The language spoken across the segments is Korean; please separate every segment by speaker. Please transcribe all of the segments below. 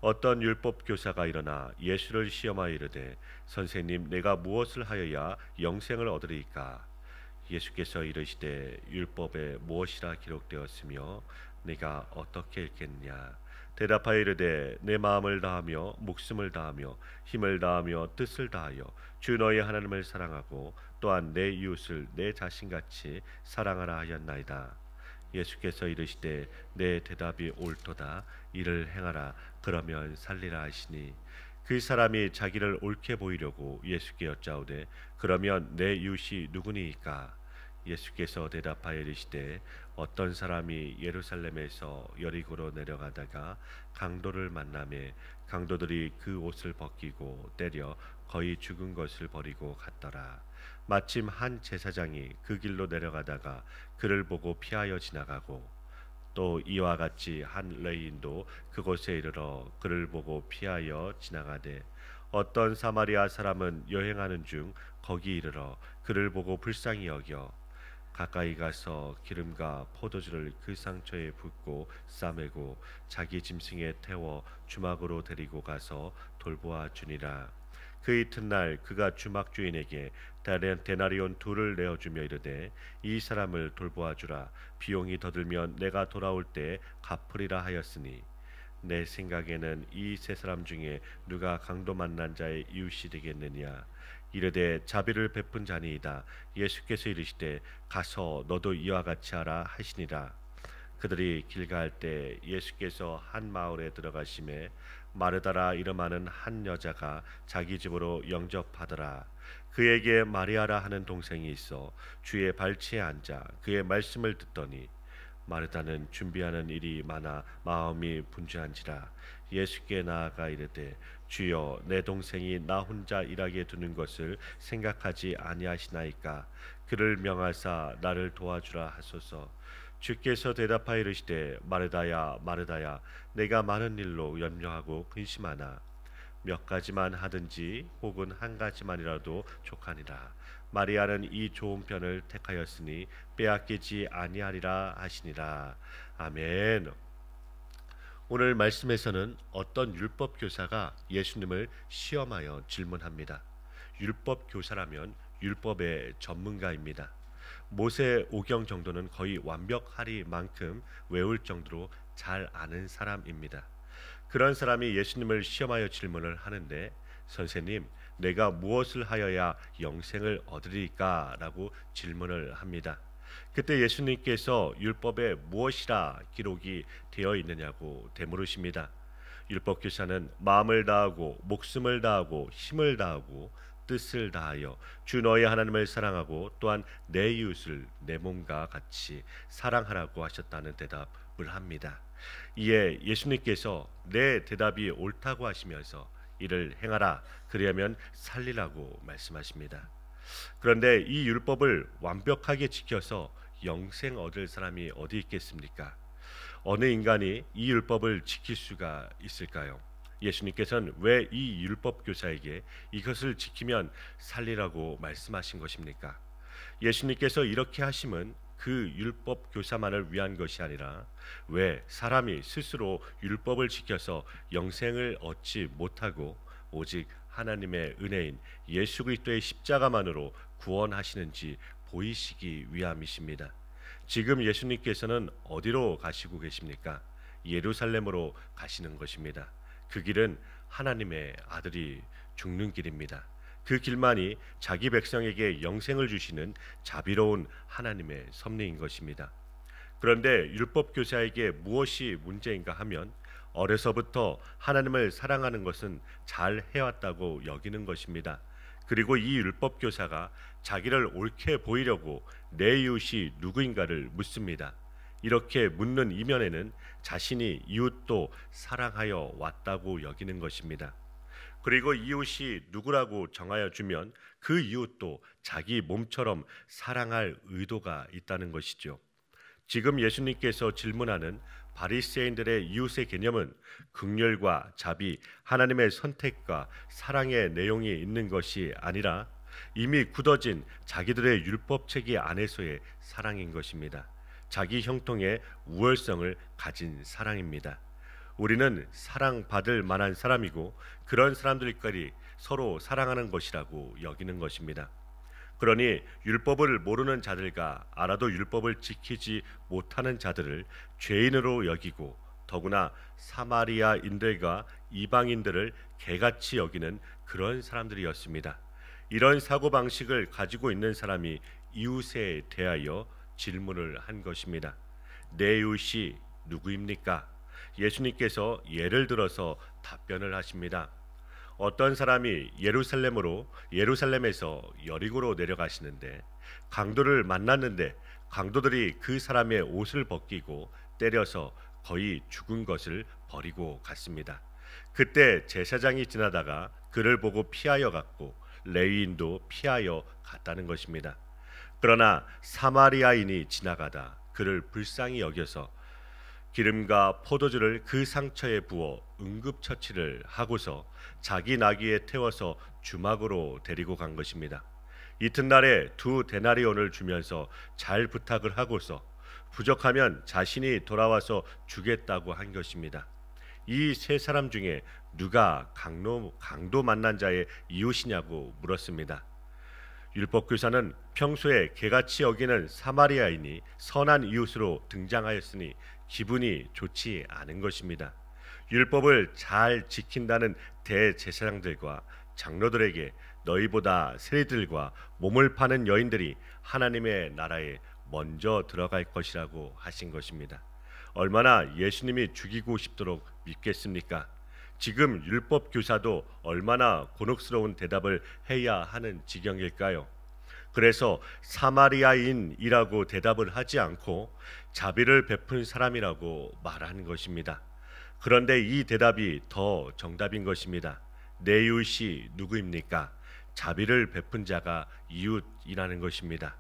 Speaker 1: 어떤 율법 교사가 일어나 예수를 시험하여 이르되 선생님 내가 무엇을 하여야 영생을 얻으리이까. 예수께서 이르시되 율법에 무엇이라 기록되었으며 네가 어떻게 읽겠느냐. 대답하여 이르되 내 마음을 다하며 목숨을 다하며 힘을 다하며 뜻을 다하여 주 너희 하나님을 사랑하고 또한 내 이웃을 내 자신같이 사랑하라 하였나이다. 예수께서 이르시되 내 대답이 옳도다. 이를 행하라. 그러면 살리라 하시니 그 사람이 자기를 옳게 보이려고 예수께 여짜오되 그러면 내 이웃이 누구니이까. 예수께서 대답하여 이르시되 어떤 사람이 예루살렘에서 여리고로 내려가다가 강도를 만나매 강도들이 그 옷을 벗기고 때려 거의 죽은 것을 버리고 갔더라. 마침 한 제사장이 그 길로 내려가다가 그를 보고 피하여 지나가고 또 이와 같이 한 레위인도 그곳에 이르러 그를 보고 피하여 지나가되 어떤 사마리아 사람은 여행하는 중 거기 이르러 그를 보고 불쌍히 여겨 가까이 가서 기름과 포도주를 그 상처에 붓고 싸매고 자기 짐승에 태워 주막으로 데리고 가서 돌보아 주니라. 그 이튿날 그가 주막 주인에게 데나리온 둘을 내어주며 이르되 이 사람을 돌보아 주라. 비용이 더 들면 내가 돌아올 때 갚으리라 하였으니 내 생각에는 이 세 사람 중에 누가 강도 만난 자의 이웃이 되겠느냐. 이르되 자비를 베푼 자니이다. 예수께서 이르시되 가서 너도 이와 같이 하라 하시니라. 그들이 길 갈 때 예수께서 한 마을에 들어가심에 마르다라 이름하는 한 여자가 자기 집으로 영접하더라. 그에게 마리아라 하는 동생이 있어 주의 발치에 앉아 그의 말씀을 듣더니 마르다는 준비하는 일이 많아 마음이 분주한지라. 예수께 나아가 이르되 주여 내 동생이 나 혼자 일하게 두는 것을 생각하지 아니하시나이까. 그를 명하사 나를 도와주라 하소서. 주께서 대답하여 이르시되 마르다야 마르다야 내가 많은 일로 염려하고 근심하나 몇 가지만 하든지 혹은 한 가지만이라도 족하니라. 마리아는 이 좋은 편을 택하였으니 빼앗기지 아니하리라 하시니라. 아멘. 오늘 말씀에서는 어떤 율법 교사가 예수님을 시험하여 질문합니다. 율법 교사라면 율법의 전문가입니다. 모세 오경 정도는 거의 완벽하리만큼 외울 정도로 잘 아는 사람입니다. 그런 사람이 예수님을 시험하여 질문을 하는데 선생님 내가 무엇을 하여야 영생을 얻으리까? 라고 질문을 합니다. 그때 예수님께서 율법에 무엇이라 기록이 되어 있느냐고 되물으십니다. 율법교사는 마음을 다하고 목숨을 다하고 힘을 다하고 뜻을 다하여 주 너희 하나님을 사랑하고 또한 내 이웃을 내 몸과 같이 사랑하라고 하셨다는 대답을 합니다. 이에 예수님께서 내 대답이 옳다고 하시면서 이를 행하라 그리하면 살리라고 말씀하십니다. 그런데 이 율법을 완벽하게 지켜서 영생 얻을 사람이 어디 있겠습니까? 어느 인간이 이 율법을 지킬 수가 있을까요? 예수님께서는 왜 이 율법 교사에게 이것을 지키면 살리라고 말씀하신 것입니까? 예수님께서 이렇게 하심은 그 율법 교사만을 위한 것이 아니라 왜 사람이 스스로 율법을 지켜서 영생을 얻지 못하고 오직 하나님의 은혜인 예수 그리스도의 십자가만으로 구원하시는지 보이시기 위함이십니다. 지금 예수님께서는 어디로 가시고 계십니까? 예루살렘으로 가시는 것입니다. 그 길은 하나님의 아들이 죽는 길입니다. 그 길만이 자기 백성에게 영생을 주시는 자비로운 하나님의 섭리인 것입니다. 그런데 율법 교사에게 무엇이 문제인가 하면 어려서부터 하나님을 사랑하는 것은 잘 해왔다고 여기는 것입니다. 그리고 이 율법 교사가 자기를 옳게 보이려고 내 이웃이 누구인가를 묻습니다. 이렇게 묻는 이면에는 자신이 이웃도 사랑하여 왔다고 여기는 것입니다. 그리고 이웃이 누구라고 정하여 주면 그 이웃도 자기 몸처럼 사랑할 의도가 있다는 것이죠. 지금 예수님께서 질문하는 바리새인들의 이웃의 개념은 긍휼과 자비, 하나님의 선택과 사랑의 내용이 있는 것이 아니라 이미 굳어진 자기들의 율법체계 안에서의 사랑인 것입니다. 자기 형통의 우월성을 가진 사랑입니다. 우리는 사랑받을 만한 사람이고 그런 사람들끼리 서로 사랑하는 것이라고 여기는 것입니다. 그러니 율법을 모르는 자들과 알아도 율법을 지키지 못하는 자들을 죄인으로 여기고 더구나 사마리아인들과 이방인들을 개같이 여기는 그런 사람들이었습니다. 이런 사고방식을 가지고 있는 사람이 이웃에 대하여 질문을 한 것입니다. 내 이웃이 누구입니까? 예수님께서 예를 들어서 답변을 하십니다. 어떤 사람이 예루살렘에서 여리고로 내려가시는데 강도를 만났는데 강도들이 그 사람의 옷을 벗기고 때려서 거의 죽은 것을 버리고 갔습니다. 그때 제사장이 지나다가 그를 보고 피하여 갔고 레위인도 피하여 갔다는 것입니다. 그러나 사마리아인이 지나가다 그를 불쌍히 여겨서 기름과 포도주를 그 상처에 부어 응급처치를 하고서 자기 나귀에 태워서 주막으로 데리고 간 것입니다. 이튿날에 2데나리온을 주면서 잘 부탁을 하고서 부족하면 자신이 돌아와서 주겠다고 한 것입니다. 이 세 사람 중에 누가 강도 만난 자의 이웃이냐고 물었습니다. 율법교사는 평소에 개같이 여기는 사마리아인이 선한 이웃으로 등장하였으니 기분이 좋지 않은 것입니다. 율법을 잘 지킨다는 대제사장들과 장로들에게 너희보다 세리들과 몸을 파는 여인들이 하나님의 나라에 먼저 들어갈 것이라고 하신 것입니다. 얼마나 예수님이 죽이고 싶도록 믿겠습니까? 지금 율법 교사도 얼마나 곤혹스러운 대답을 해야 하는 지경일까요? 그래서 사마리아인이라고 대답을 하지 않고 자비를 베푼 사람이라고 말하는 것입니다. 그런데 이 대답이 더 정답인 것입니다. 내 이웃이 누구입니까? 자비를 베푼 자가 이웃이라는 것입니다.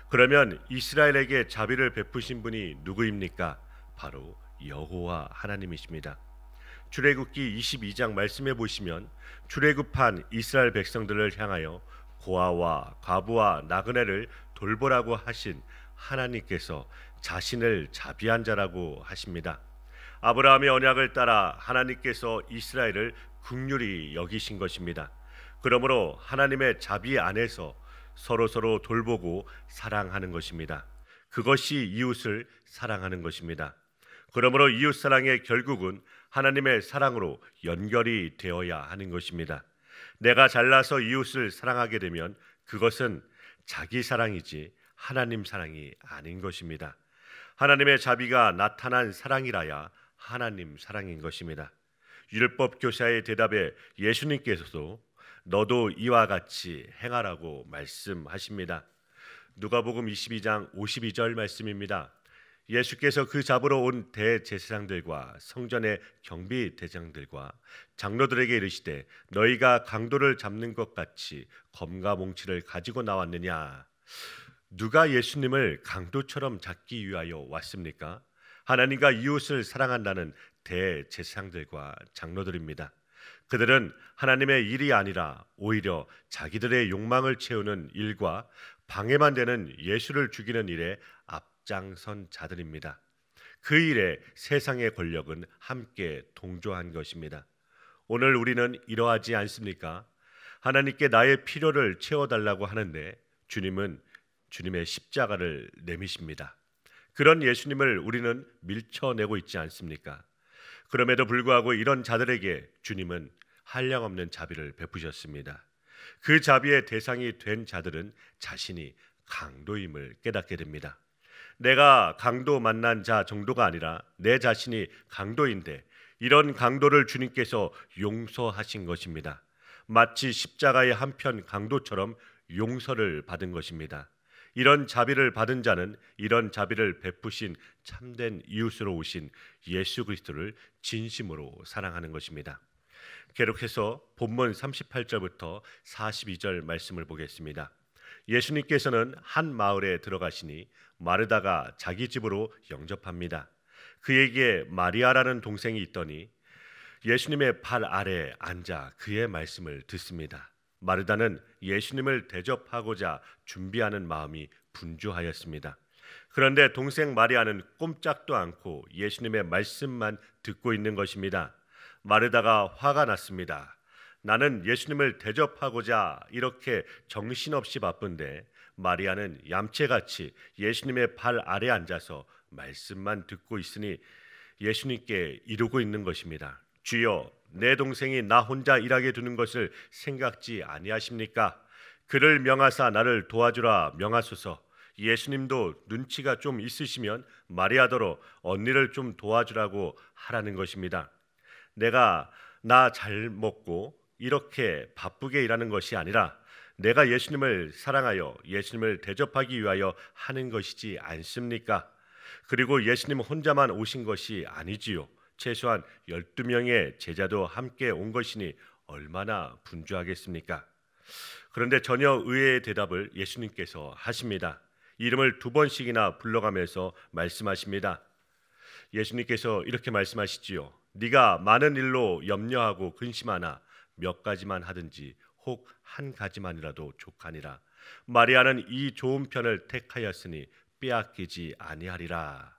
Speaker 1: 그러면 이스라엘에게 자비를 베푸신 분이 누구입니까? 바로 여호와 하나님이십니다. 출애굽기 22장 말씀해 보시면 출애굽한 이스라엘 백성들을 향하여 고아와 과부와 나그네를 돌보라고 하신 하나님께서 자신을 자비한 자라고 하십니다. 아브라함의 언약을 따라 하나님께서 이스라엘을 긍휼히 여기신 것입니다. 그러므로 하나님의 자비 안에서 서로 돌보고 사랑하는 것입니다. 그것이 이웃을 사랑하는 것입니다. 그러므로 이웃 사랑의 결국은 하나님의 사랑으로 연결이 되어야 하는 것입니다. 내가 잘나서 이웃을 사랑하게 되면 그것은 자기 사랑이지 하나님 사랑이 아닌 것입니다. 하나님의 자비가 나타난 사랑이라야 하나님 사랑인 것입니다. 율법 교사의 대답에 예수님께서도 너도 이와 같이 행하라고 말씀하십니다. 누가복음 22장 52절 말씀입니다. 예수께서 그 잡으러 온 대제사장들과 성전의 경비 대장들과 장로들에게 이르시되 너희가 강도를 잡는 것 같이 검과 몽치를 가지고 나왔느냐? 누가 예수님을 강도처럼 잡기 위하여 왔습니까? 하나님과 이웃을 사랑한다는 대제사장들과 장로들입니다. 그들은 하나님의 일이 아니라 오히려 자기들의 욕망을 채우는 일과 방해만 되는 예수를 죽이는 일에 앞장선 자들입니다. 그 일에 세상의 권력은 함께 동조한 것입니다. 오늘 우리는 이러하지 않습니까? 하나님께 나의 필요를 채워달라고 하는데 주님은 주님의 십자가를 내미십니다. 그런 예수님을 우리는 밀쳐내고 있지 않습니까? 그럼에도 불구하고 이런 자들에게 주님은 한량없는 자비를 베푸셨습니다. 그 자비의 대상이 된 자들은 자신이 강도임을 깨닫게 됩니다. 내가 강도 만난 자 정도가 아니라 내 자신이 강도인데 이런 강도를 주님께서 용서하신 것입니다. 마치 십자가의 한편 강도처럼 용서를 받은 것입니다. 이런 자비를 받은 자는 이런 자비를 베푸신 참된 이웃으로 오신 예수 그리스도를 진심으로 사랑하는 것입니다. 계속해서 본문 38절부터 42절 말씀을 보겠습니다. 예수님께서는 한 마을에 들어가시니 마르다가 자기 집으로 영접합니다. 그에게 마리아라는 동생이 있더니 예수님의 발 아래 앉아 그의 말씀을 듣습니다. 마르다는 예수님을 대접하고자 준비하는 마음이 분주하였습니다. 그런데 동생 마리아는 꼼짝도 않고 예수님의 말씀만 듣고 있는 것입니다. 마르다가 화가 났습니다. 나는 예수님을 대접하고자 이렇게 정신없이 바쁜데 마리아는 얌체같이 예수님의 발 아래 앉아서 말씀만 듣고 있으니 예수님께 이르고 있는 것입니다. 주여, 내 동생이 나 혼자 일하게 두는 것을 생각지 아니하십니까? 그를 명하사 나를 도와주라 명하소서. 예수님도 눈치가 좀 있으시면 마리아더러 언니를 좀 도와주라고 하라는 것입니다. 내가 나 잘 먹고 이렇게 바쁘게 일하는 것이 아니라 내가 예수님을 사랑하여 예수님을 대접하기 위하여 하는 것이지 않습니까? 그리고 예수님 혼자만 오신 것이 아니지요. 최소한 12명의 제자도 함께 온 것이니 얼마나 분주하겠습니까? 그런데 전혀 의외의 대답을 예수님께서 하십니다. 이름을 2번씩이나 불러가면서 말씀하십니다. 예수님께서 이렇게 말씀하시지요. 네가 많은 일로 염려하고 근심하나 몇 가지만 하든지 혹 한 가지만이라도 족하니라. 마리아는 이 좋은 편을 택하였으니 빼앗기지 아니하리라.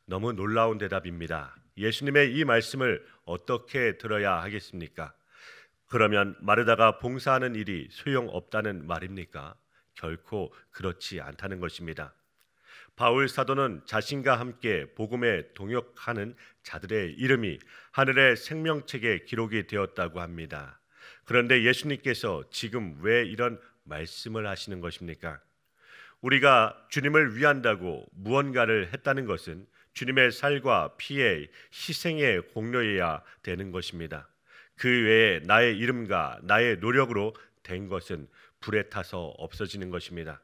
Speaker 1: 너무 놀라운 대답입니다. 예수님의 이 말씀을 어떻게 들어야 하겠습니까? 그러면 마르다가 봉사하는 일이 소용없다는 말입니까? 결코 그렇지 않다는 것입니다. 바울 사도는 자신과 함께 복음에 동역하는 자들의 이름이 하늘의 생명책에 기록이 되었다고 합니다. 그런데 예수님께서 지금 왜 이런 말씀을 하시는 것입니까? 우리가 주님을 위한다고 무언가를 했다는 것은 주님의 살과 피의 희생의 공로여야 되는 것입니다. 그 외에 나의 이름과 나의 노력으로 된 것은 불에 타서 없어지는 것입니다.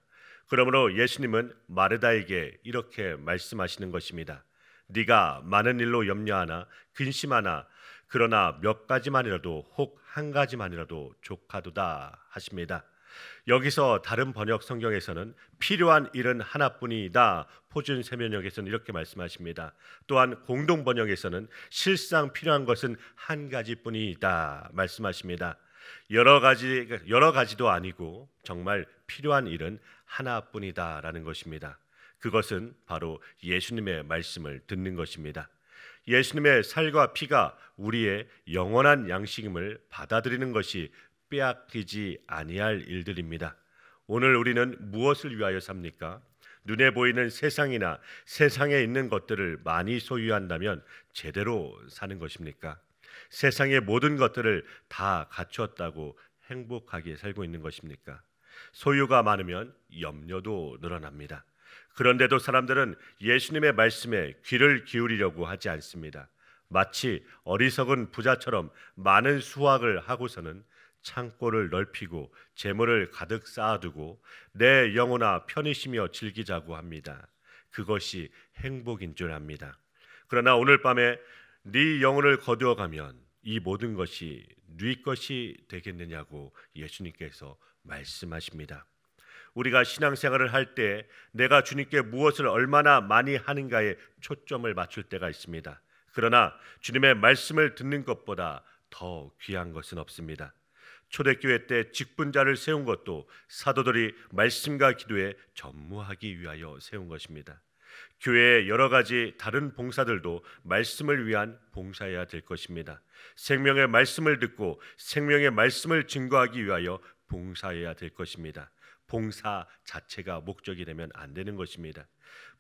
Speaker 1: 그러므로 예수님은 마르다에게 이렇게 말씀하시는 것입니다. 네가 많은 일로 염려하나 근심하나 그러나 몇 가지만이라도 혹 한 가지만이라도 족하도다 하십니다. 여기서 다른 번역 성경에서는 필요한 일은 하나뿐이다. 포준 세면역에서는 이렇게 말씀하십니다. 또한 공동 번역에서는 실상 필요한 것은 한 가지뿐이다 말씀하십니다. 여러 가지도 아니고 정말 필요한 일은 하나뿐이다라는 것입니다. 그것은 바로 예수님의 말씀을 듣는 것입니다. 예수님의 살과 피가 우리의 영원한 양식임을 받아들이는 것이 빼앗기지 아니할 일들입니다. 오늘 우리는 무엇을 위하여 삽니까? 눈에 보이는 세상이나 세상에 있는 것들을 많이 소유한다면 제대로 사는 것입니까? 세상의 모든 것들을 다 갖추었다고 행복하게 살고 있는 것입니까? 소유가 많으면 염려도 늘어납니다. 그런데도 사람들은 예수님의 말씀에 귀를 기울이려고 하지 않습니다. 마치 어리석은 부자처럼 많은 수확을 하고서는 창고를 넓히고 재물을 가득 쌓아두고 내 영혼아 편히 쉬며 즐기자고 합니다. 그것이 행복인 줄 압니다. 그러나 오늘 밤에 네 영혼을 거두어가면 이 모든 것이 네 것이 되겠느냐고 예수님께서 말씀하십니다. 우리가 신앙생활을 할 때 내가 주님께 무엇을 얼마나 많이 하는가에 초점을 맞출 때가 있습니다. 그러나 주님의 말씀을 듣는 것보다 더 귀한 것은 없습니다. 초대교회 때 직분자를 세운 것도 사도들이 말씀과 기도에 전무하기 위하여 세운 것입니다. 교회의 여러 가지 다른 봉사들도 말씀을 위한 봉사여야 될 것입니다. 생명의 말씀을 듣고 생명의 말씀을 증거하기 위하여 봉사해야 될 것입니다. 봉사 자체가 목적이 되면 안 되는 것입니다.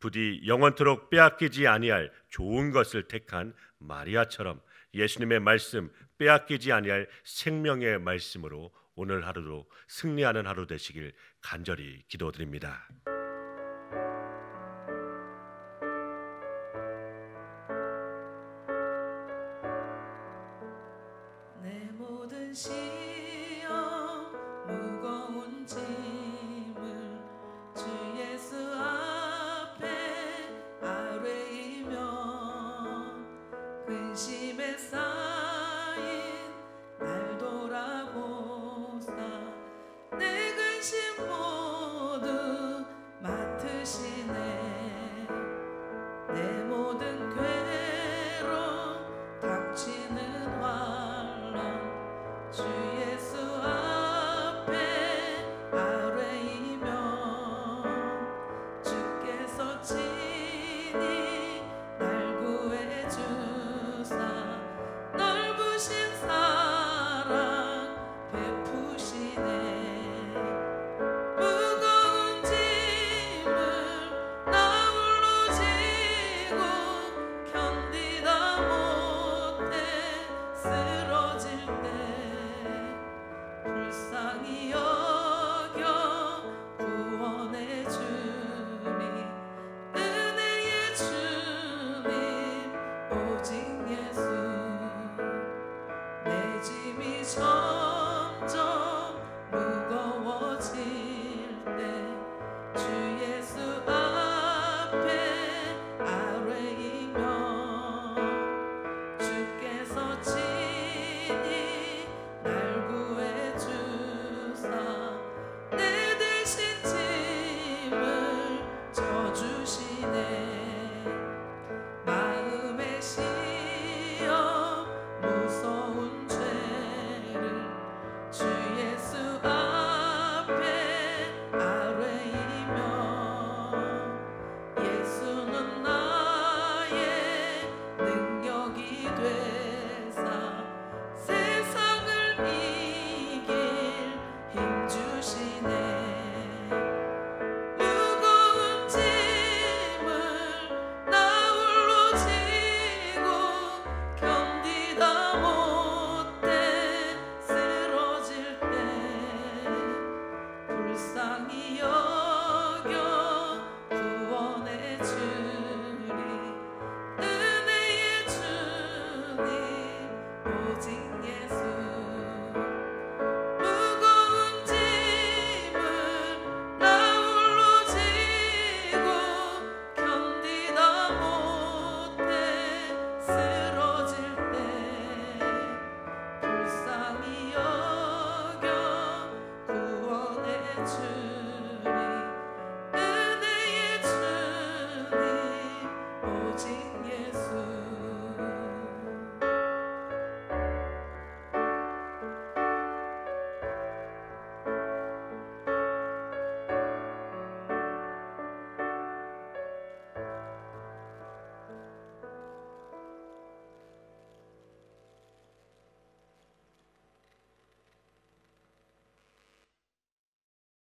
Speaker 1: 부디 영원토록 빼앗기지 아니할 좋은 것을 택한 마리아처럼 예수님의 말씀, 빼앗기지 아니할 생명의 말씀으로 오늘 하루도 승리하는 하루 되시길 간절히 기도드립니다.
Speaker 2: 내 모든 시험 무거운 짐을 주 예수 앞에 아뢰이며 근심에 쌓인 날 돌아보사 내 근심 모두 맡으시네. 내 모든 괴로움 닥치는 환란 주 예수 앞에 아뢰이며 주께서 예수 내 짐이 져